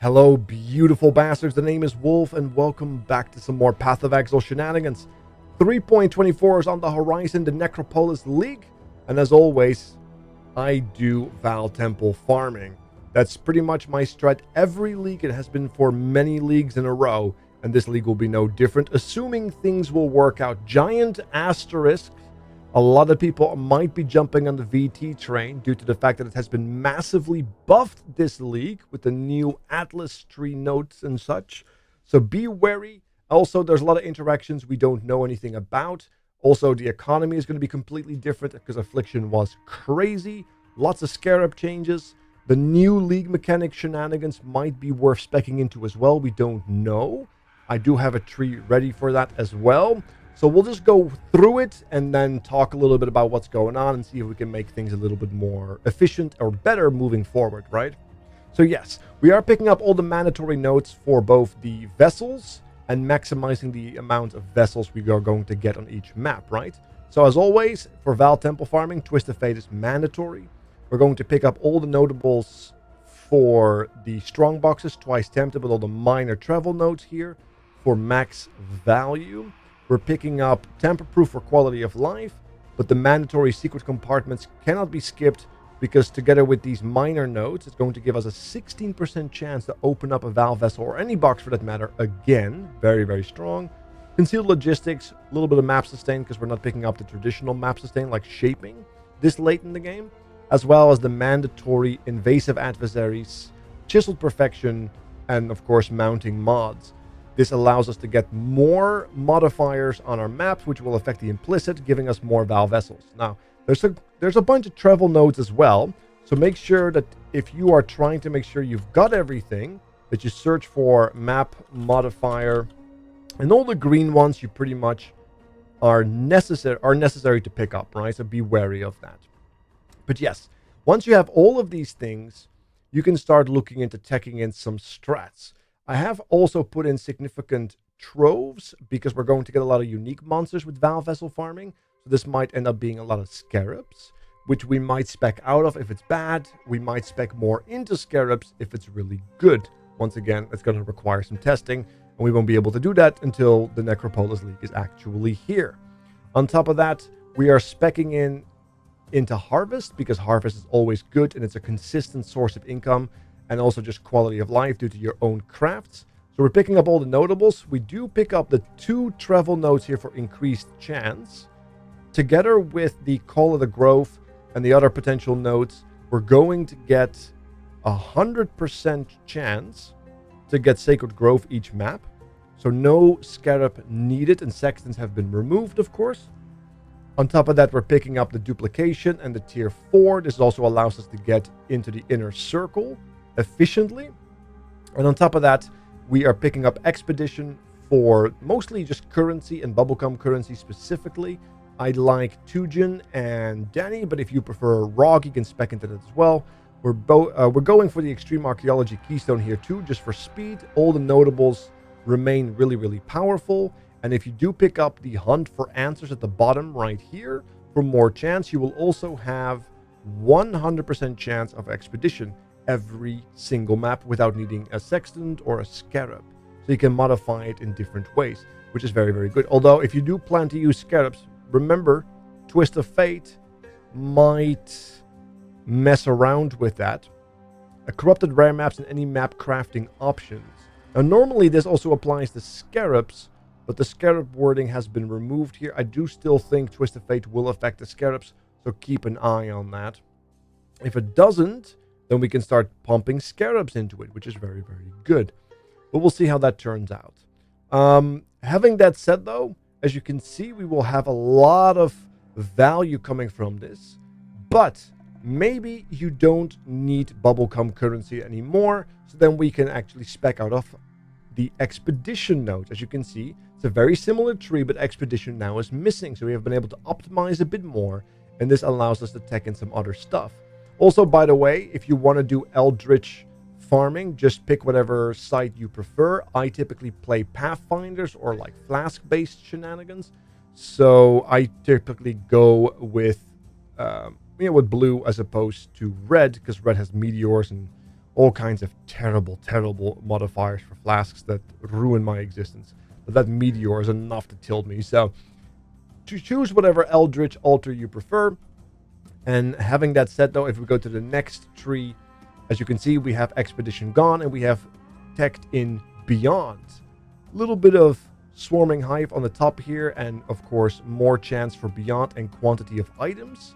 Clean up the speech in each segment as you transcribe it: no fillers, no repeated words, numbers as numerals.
Hello, beautiful bastards. The name is Wolf, and welcome back to some more Path of Exile shenanigans. 3.24 is on the horizon, the Necropolis League, and as always, I do Vaal Temple farming. That's pretty much my strat every league. It has been for many leagues in a row, and this league will be no different, assuming things will work out. Giant asterisk. A lot of people might be jumping on the VT train due to the fact that it has been massively buffed this league with the new Atlas tree notes and such. So be wary. Also, there's a lot of interactions we don't know anything about. Also, the economy is going to be completely different because Affliction was crazy. Lots of scarab changes. The new league mechanic shenanigans might be worth speccing into as well. We don't know. I do have a tree ready for that as well. So we'll just go through it and then talk a little bit about what's going on and see if we can make things a little bit more efficient or better moving forward, right? So yes, we are picking up all the mandatory notes for both the vessels and maximizing the amount of vessels we are going to get on each map, right? So as always, for Vaal Temple farming, Twist of Fate is mandatory. We're going to pick up all the notables for the strong boxes, twice tempted with all the minor travel notes here for max value. We're picking up tamper-proof for quality of life, but the mandatory secret compartments cannot be skipped because together with these minor nodes, it's going to give us a 16% chance to open up a Vaal vessel or any box for that matter again. Very, very strong. Concealed logistics, a little bit of map sustain because we're not picking up the traditional map sustain like shaping this late in the game, as well as the mandatory invasive adversaries, chiseled perfection, and of course mounting mods. This allows us to get more modifiers on our maps, which will affect the implicit, giving us more Vaal vessels. Now, there's a bunch of travel nodes as well, so make sure that if you are trying to make sure you've got everything, that you search for map modifier, and all the green ones you pretty much are necessary to pick up, right? So be wary of that. But yes, once you have all of these things, you can start looking into teching in some strats. I have also put in significant troves because we're going to get a lot of unique monsters with Vaal vessel farming. So this might end up being a lot of scarabs, which we might spec out of if it's bad. We might spec more into scarabs if it's really good. Once again, it's going to require some testing, and we won't be able to do that until the Necropolis League is actually here. On top of that, we are specking into Harvest because Harvest is always good and it's a consistent source of income. And also just quality of life due to your own crafts. So we're picking up all the notables. We do pick up the 2 travel notes here for increased chance. Together with the Call of the Grove and the other potential notes, we're going to get 100% chance to get Sacred Grove each map. So no scarab needed, and sextons have been removed, of course. On top of that, we're picking up the duplication and the tier 4. This also allows us to get into the inner circle efficiently. And on top of that, we are picking up expedition for mostly just currency and bubblegum currency specifically. I like Tujin and Danny, but if you prefer Rog, you can spec into that as well. We're going for the extreme archaeology keystone here too, just for speed. All the notables remain really, really powerful. And if you do pick up the hunt for answers at the bottom right here for more chance, you will also have 100% chance of expedition every single map without needing a sextant or a scarab. So you can modify it in different ways, which is very, very good. Although if you do plan to use scarabs, remember, Twist of Fate might mess around with that. A corrupted rare maps and any map crafting options. Now normally this also applies to scarabs, but the scarab wording has been removed here. I do still think Twist of Fate will affect the scarabs, so keep an eye on that. If it doesn't, then we can start pumping scarabs into it, which is very, very good. But we'll see how that turns out. Having that said, though, as you can see, we will have a lot of value coming from this. But maybe you don't need bubblegum currency anymore, so then we can actually spec out of the expedition node. As you can see, it's a very similar tree, but expedition now is missing. So we have been able to optimize a bit more, and this allows us to tech in some other stuff. Also, by the way, if you want to do Eldritch farming, just pick whatever site you prefer. I typically play Pathfinders or like Flask-based shenanigans. So I typically go with with blue as opposed to red, because red has meteors and all kinds of terrible modifiers for flasks that ruin my existence. But that meteor is enough to tilt me. So to choose whatever Eldritch Altar you prefer. And having that said, though, if we go to the next tree, as you can see, we have Expedition gone, and we have teched in Beyond. A little bit of Swarming Hive on the top here, and of course, more chance for Beyond and quantity of items.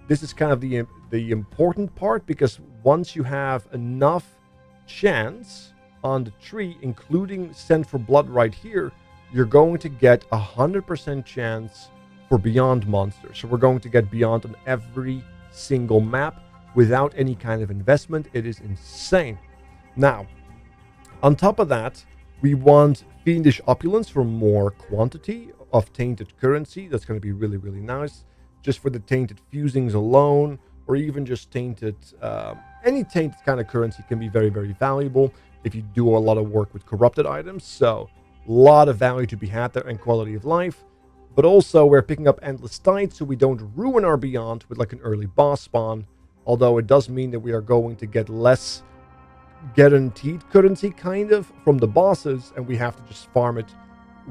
This is kind of the important part, because once you have enough chance on the tree, including Send for Blood right here, you're going to get 100% chance for Beyond monsters. So we're going to get Beyond on every single map without any kind of investment. It is insane. Now, on top of that, we want Fiendish Opulence for more quantity of tainted currency. That's going to be really nice. Just for the tainted fusings alone, or even just tainted, any tainted kind of currency can be very valuable if you do a lot of work with corrupted items. So a lot of value to be had there, and quality of life. But also we're picking up Endless Tide, so we don't ruin our Beyond with like an early boss spawn. Although it does mean that we are going to get less guaranteed currency kind of from the bosses, and we have to just farm it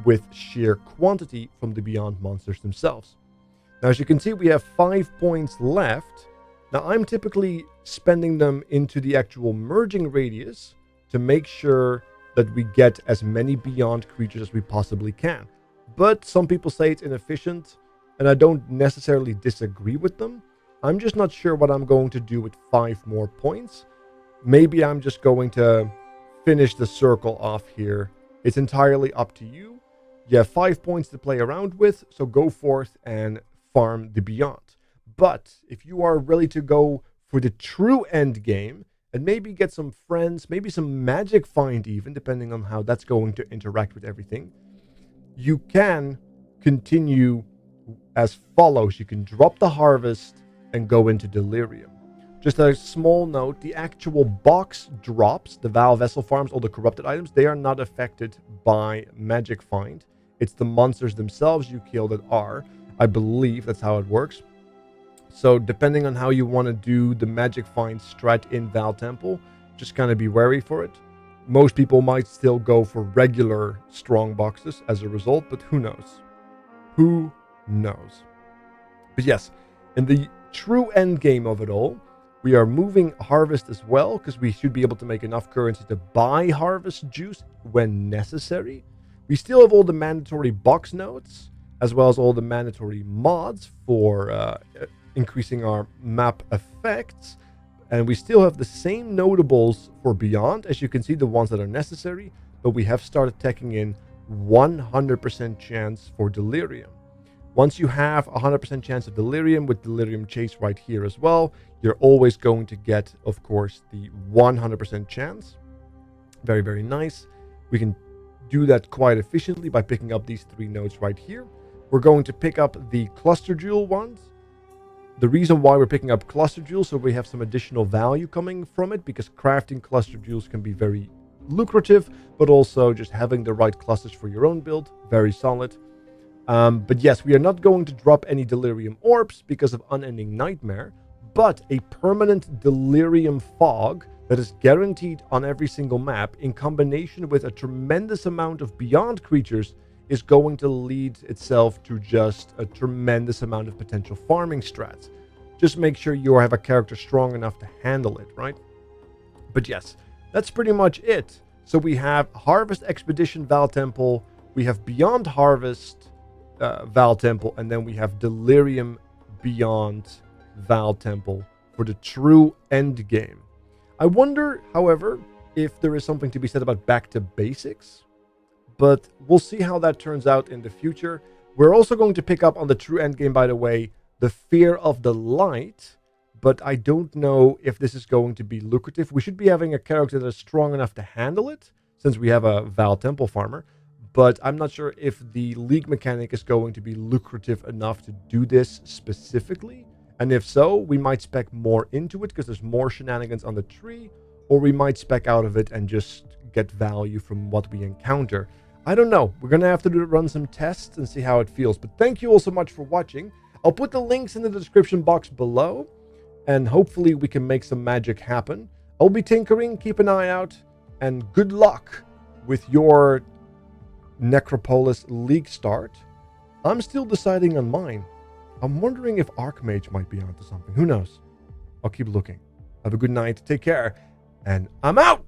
with sheer quantity from the Beyond monsters themselves. Now, as you can see, we have 5 points left. Now, I'm typically spending them into the actual merging radius to make sure that we get as many Beyond creatures as we possibly can. But some people say it's inefficient, and I don't necessarily disagree with them. I'm just not sure what I'm going to do with 5 more points. Maybe I'm just going to finish the circle off here. It's entirely up to you. You have 5 points to play around with, so go forth and farm the Beyond. But if you are ready to go for the true end game and maybe get some friends, maybe some magic find even, depending on how that's going to interact with everything, you can continue as follows. You can drop the harvest and go into Delirium. Just a small note, the actual box drops, the Vaal vessel farms, all the corrupted items, they are not affected by magic find. It's the monsters themselves you kill that are. I believe that's how it works. So depending on how you want to do the magic find strat in Vaal Temple, just kind of be wary for it. Most people might still go for regular strong boxes as a result, but who knows? Who knows? But yes, in the true end game of it all, we are moving harvest as well, because we should be able to make enough currency to buy harvest juice when necessary. We still have all the mandatory box nodes, as well as all the mandatory mods for increasing our map effects. And we still have the same notables for Beyond, as you can see, the ones that are necessary, but we have started teching in 100% chance for Delirium. Once you have 100% chance of Delirium with Delirium Chase right here as well, you're always going to get, of course, the 100% chance. Very nice. We can do that quite efficiently by picking up these 3 nodes right here. We're going to pick up the Cluster Jewel ones. The reason why we're picking up Cluster Jewels, so we have some additional value coming from it, because crafting Cluster Jewels can be very lucrative, but also just having the right clusters for your own build, very solid. But yes, we are not going to drop any Delirium Orbs because of Unending Nightmare, but a permanent Delirium Fog that is guaranteed on every single map, in combination with a tremendous amount of Beyond creatures, is going to lead itself to just a tremendous amount of potential farming strats. Just make sure you have a character strong enough to handle it, right? But yes, that's pretty much it. So we have Harvest Expedition Vaal Temple, we have Beyond Harvest Vaal Temple, and then we have Delirium Beyond Vaal Temple for the true end game. I wonder, however, if there is something to be said about back to basics, but we'll see how that turns out in the future. We're also going to pick up on the true endgame, by the way, the Fear of the Light, but I don't know if this is going to be lucrative. We should be having a character that is strong enough to handle it, since we have a Vaal Temple farmer, but I'm not sure if the League mechanic is going to be lucrative enough to do this specifically, and if so, we might spec more into it, because there's more shenanigans on the tree, or we might spec out of it and just get value from what we encounter. I don't know. We're going to have to run some tests and see how it feels. But thank you all so much for watching. I'll put the links in the description box below, and hopefully we can make some magic happen. I'll be tinkering, keep an eye out, and good luck with your Necropolis League start. I'm still deciding on mine. I'm wondering if Archmage might be onto something. Who knows? I'll keep looking. Have a good night, take care, and I'm out!